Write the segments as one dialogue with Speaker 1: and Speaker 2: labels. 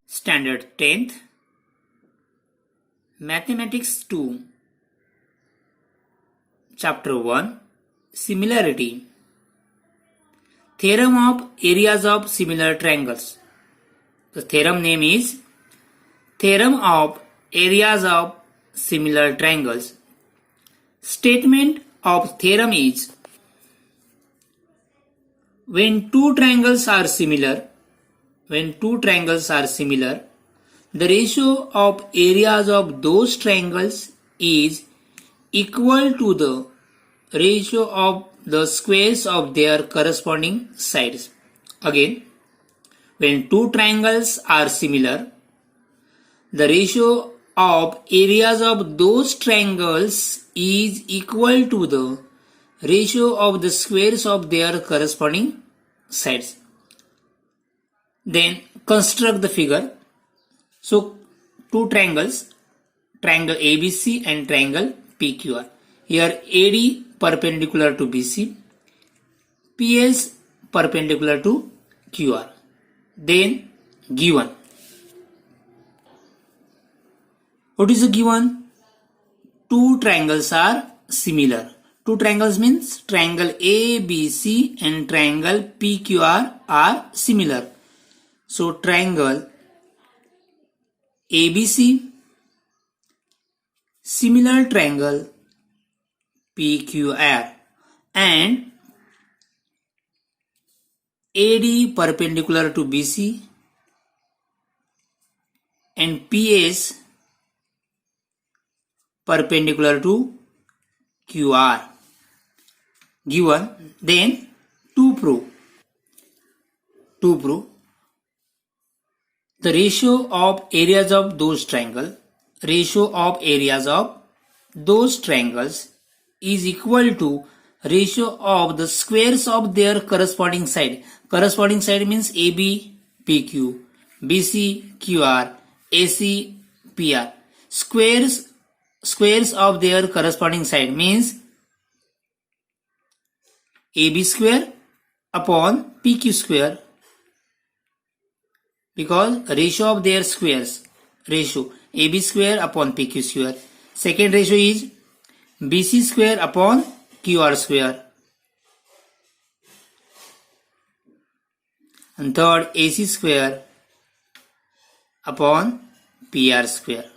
Speaker 1: Standard 10th Mathematics 2 Chapter 1 Similarity Theorem of Areas of Similar Triangles. The theorem name is Theorem of Areas of Similar Triangles. Statement of theorem is when two triangles are similar, the ratio of areas of those triangles is equal to the ratio of the squares of their corresponding sides. Again, when two triangles are similar, the ratio of areas of those triangles is equal to the ratio of the squares of their corresponding sides. Then construct the figure. So two triangles, triangle ABC and triangle PQR. Here AD perpendicular to BC, PS perpendicular to QR. Then given. What is the given? Two triangles are similar. Two triangles means triangle ABC and triangle PQR are similar. So triangle ABC, similar triangle PQR, and AD perpendicular to BC and PS perpendicular to QR. Given. Then to prove the ratio of areas of those triangles is equal to ratio of the squares of their corresponding side. Corresponding side means AB, PQ, BC, QR, AC, PR. Squares of their corresponding side means AB square upon PQ square, because ratio of their squares, ratio AB square upon PQ square. Second ratio is BC square upon QR square. And third, AC square upon PR square.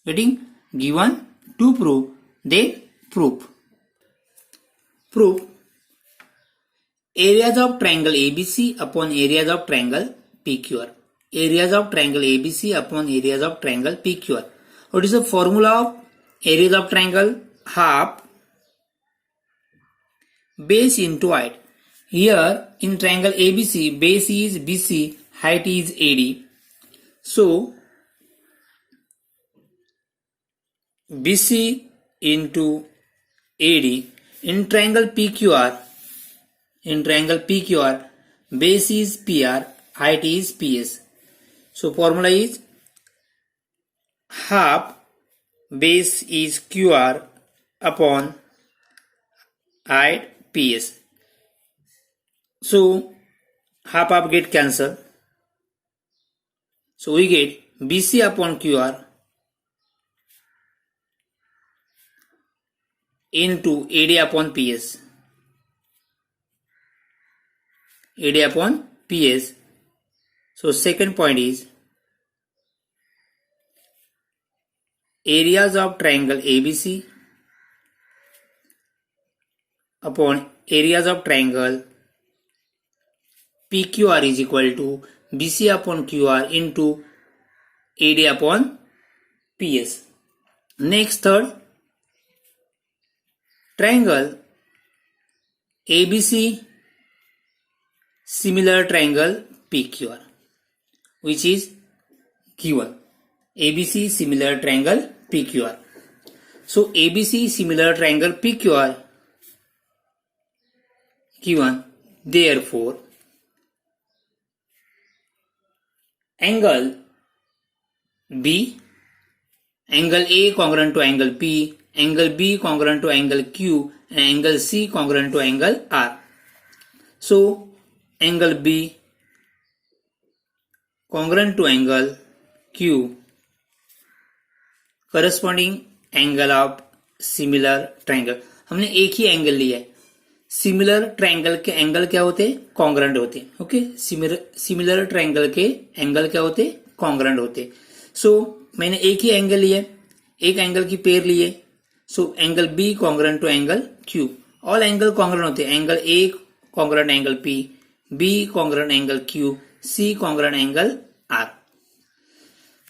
Speaker 1: Getting? Given. To prove. Then proof. Proof. Areas of triangle ABC upon areas of triangle PQR. Areas of triangle ABC upon areas of triangle PQR. What is the formula of areas of triangle? Half base into height. Here in triangle ABC, base is BC, height is AD. So BC into AD. In triangle PQR, base is PR, height is PS. So formula is half base is QR upon height PS. So half get cancelled. So we get BC upon QR into AD upon PS. AD upon PS. So second point is areas of triangle ABC upon areas of triangle PQR is equal to BC upon QR into AD upon PS. Next, third, triangle ABC similar triangle PQR, which is given. ABC similar triangle PQR. So ABC similar triangle PQR given. Therefore, angle B, angle A congruent to angle P, angle B congruent to angle Q, and angle C congruent to angle R. So angle B congruent to angle Q corresponding angle of similar triangle. हमने एक ही angle लिया है. Similar triangle के angle क्या होते हैं? Congruent होते हैं. ओके, सिमिलर ट्रायंगल के एंगल क्या होते हैं? कॉन्ग्रेंट होते हैं. सो मैंने एक ही एंगल लिया, एक एंगल की पेयर लिए. So angle B congruent to angle Q. All angle congruent होते हैं. Angle A congruent angle P, B congruent angle Q, C congruent angle R.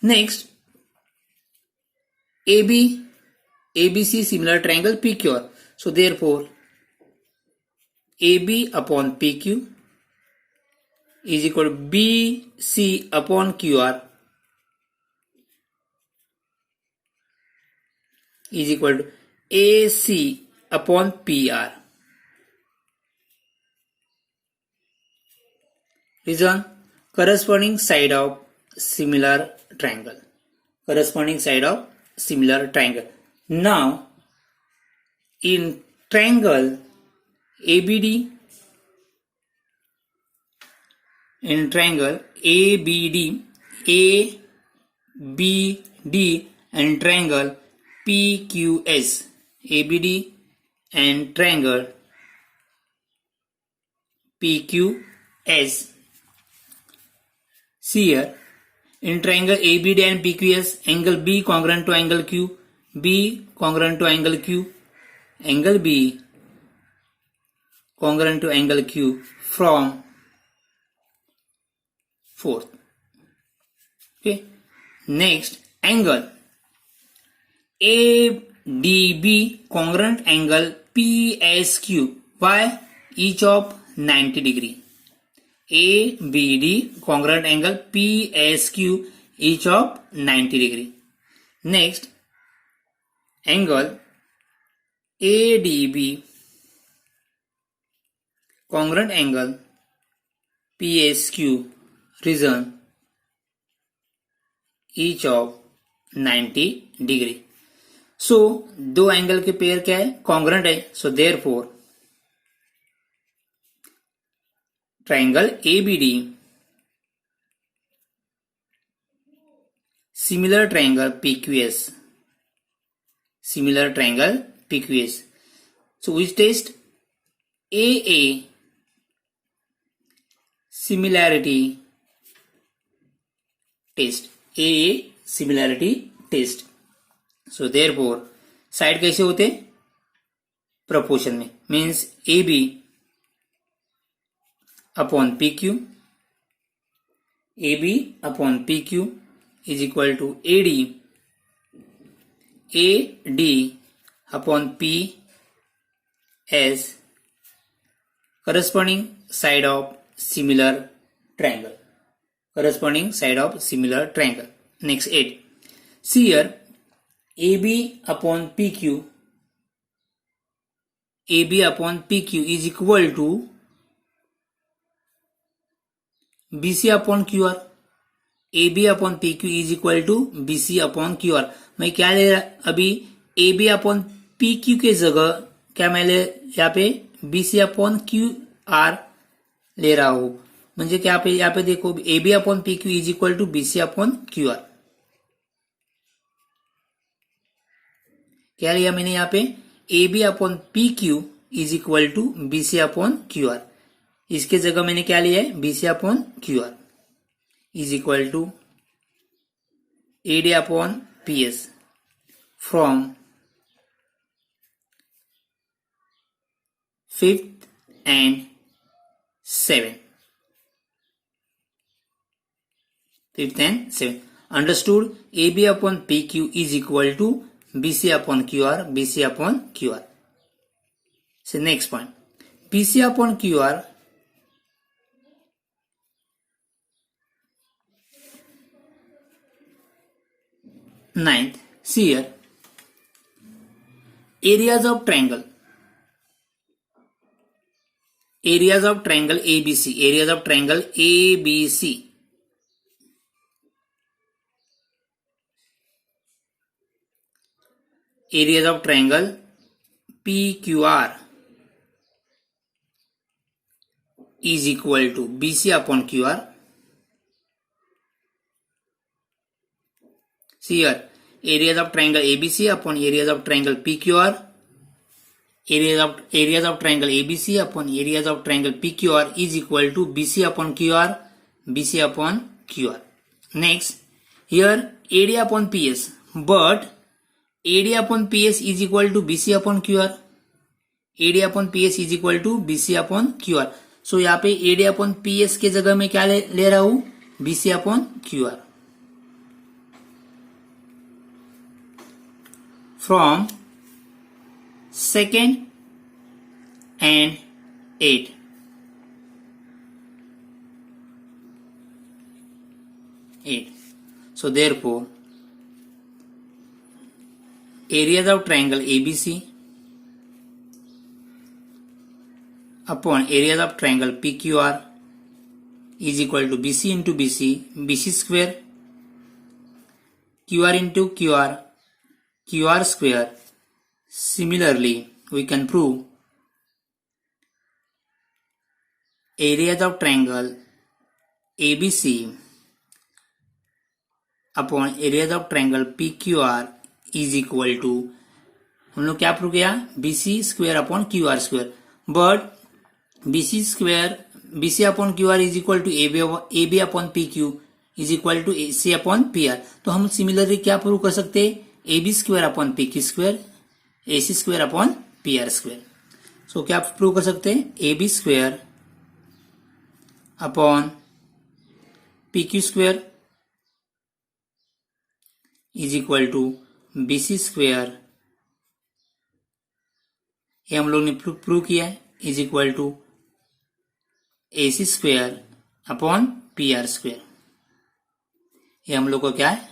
Speaker 1: Next ABC similar triangle PQR. So therefore AB upon PQ is equal to BC upon QR is equal to AC upon PR. Reason, corresponding side of similar triangle. Corresponding side of similar triangle. Now in triangle ABD, in triangle ABD, ABD and triangle PQS, ABD and triangle PQS. See here, in triangle ABD and PQS, angle B congruent to angle Q, B congruent to angle Q, angle B congruent to angle Q from fourth. Okay. Next, angle ADB congruent angle PSQ. Why? Each of 90 degree. ABD congruent angle PSQ, each of 90 degree. Next, angle ADB congruent angle PSQ, reason each of 90 degree. So दो angle के pair क्या है? Congruent है. So therefore triangle ABD similar triangle PQS, similar triangle PQS. So which test? AA similarity test. AA similarity test. So therefore side कैसे होते? Proportion में. Means AB upon PQ, AB upon PQ is equal to AD upon PS, corresponding side of similar triangle. Corresponding side of similar triangle. Next 8. See here, AB upon PQ, AB upon PQ is equal to BC upon QR. AB upon PQ is equal to BC upon QR. मैं क्या ले रहा अभी? AB upon PQ के जगह क्या मैं ले यहाँ पे BC upon QR ले रहा हूं. म्हणजे क्या पे यहाँ पे देखो AB upon PQ is equal to BC upon QR. क्या लिया मैंने यहाँ पे? AB upon PQ is equal to BC upon QR. इसके जगह मैंने क्या लिया है? BC upon QR is equal to AD upon PS from 5th and 7th. 5th and 7th. Understood? AB upon PQ is equal to BC upon QR, BC upon QR. So next point, BC upon QR ninth. See here, areas of triangle ABC, areas of triangle ABC, areas of triangle PQR is equal to BC upon QR. See here, areas of triangle ABC upon areas of triangle PQR. Areas of triangle ABC upon areas of triangle PQR is equal to BC upon QR, BC upon QR. Next, here area upon PS, but area upon PS is equal to BC upon QR. area upon PS is equal to BC upon QR. So यहाँ पे area upon PS के जगह में क्या ले रहा हूं, BC upon QR. From second and 8. So therefore, areas of triangle ABC upon areas of triangle PQR is equal to BC into BC, BC square, QR into QR, QR square. Similarly, we can prove areas of triangle ABC upon areas of triangle PQR is equal to, हम लोग क्या prove किया, BC square upon QR square. But BC square BC upon QR is equal to AB upon PQ is equal to AC upon PR. तो हम similarly क्या prove कर सकते हैं, AB square upon PQ square, AC square upon PR square. So क्या prove कर सकते हैं, AB square upon PQ square is equal to BC square, ये हम लोग ने प्रूव किया है, is equal to AC square upon PR square. ये हम लोग को क्या है,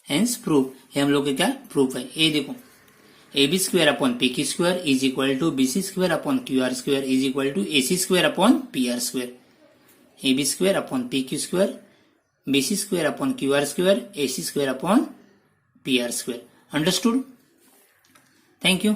Speaker 1: हेंस प्रूफ. ये हम लोग के क्या प्रूफ है, ये देखो, AB square upon PQ square is equal to BC square upon QR square is equal to AC square upon PR square. AB square upon PQ square, BC square upon QR square, AC square upon PR square. Understood? Thank you.